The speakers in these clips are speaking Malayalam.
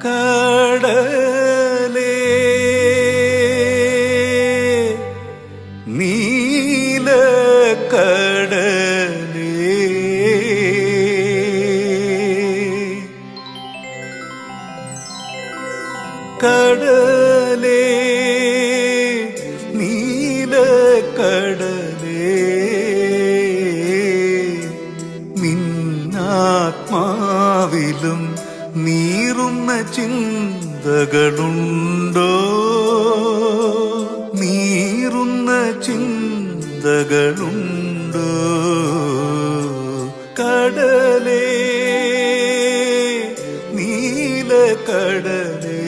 കടലേ നീലക്കടലേ കടലേ നീലക്കടലേ നിന്നാത്മാവിലും നീറുന്ന ചിന്തകളുണ്ടോ നീറുന്ന ചിന്തകളുണ്ടോ കടലേ നീലക്കടലേ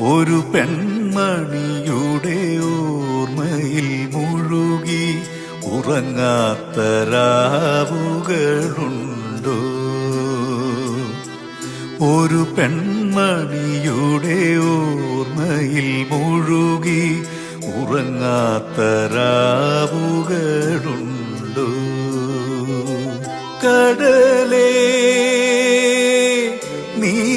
ഒരു പെൺമണിയുടെ ഓർമ്മയിൽ മുഴുകി ഉറങ്ങാത്ത രാവുകളുണ്ടോ ഒരു പെൺമണിയുടെ ഓർമ്മയിൽ മുഴുകി ഉറങ്ങാത്ത രാവുകളുണ്ടോ കടലേ നീലക്കടലേ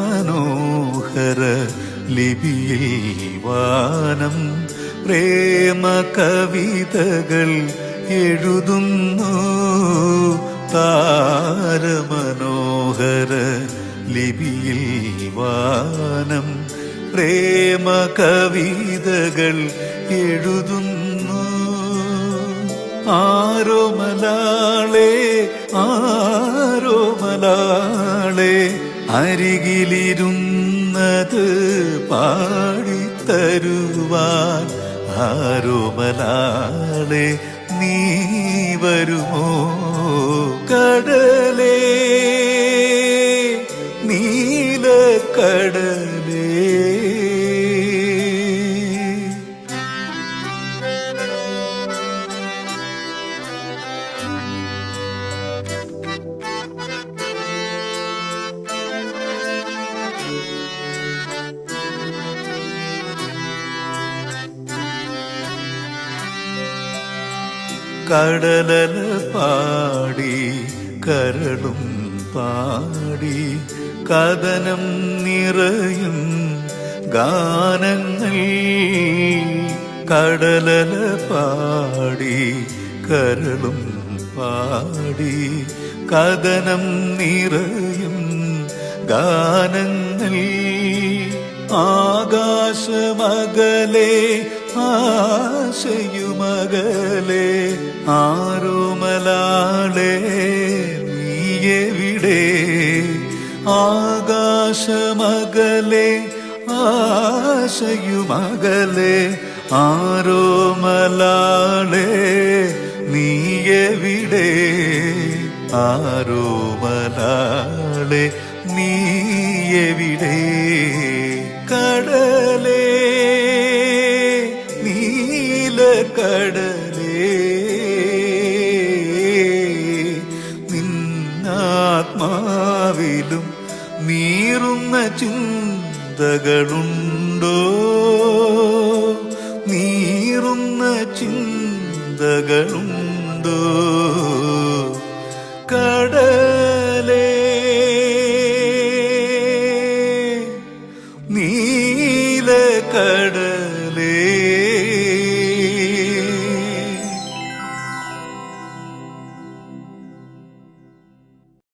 താരമനോഹര ലിപിയിൽ വാനം പ്രേമ കവിതകൾ എഴുതുന്നു താരമനോഹര ലിപിയിൽ വാനം പ്രേമ കവിതകൾ എഴുതുന്നു ആരോ മലാളെ ആരോ മലാളെ അരികിലിരുന്നത് പാടിത്തരുവാൻ ആരോ മലാളെ നീ വരുമോ കടലേ നീലക്കടലേ കടലല പാടി കരളും പാടി കഥനം നിറയും ഗാനങ്ങൾ കടലല പാടി കരളും പാടി കഥനം നിറയും ഗാനങ്ങൾ ആകാശമകലെ ആശയുമകലെ ആരോ മലാളെ നീയെവിടെ ആകാശമകലെ ആശയുമകലെ ആരോ മലാളെ നീയെവിടെ ആരോ മലാളെ നീയെവിടെ കടലേ നീലക്കടലേ നിന്നാത്മാവിലും നീറുന്ന ചിന്തകളുണ്ടോ നീറുന്ന ചിന്തകളുണ്ടോ കടലേ നീലക്കടലേ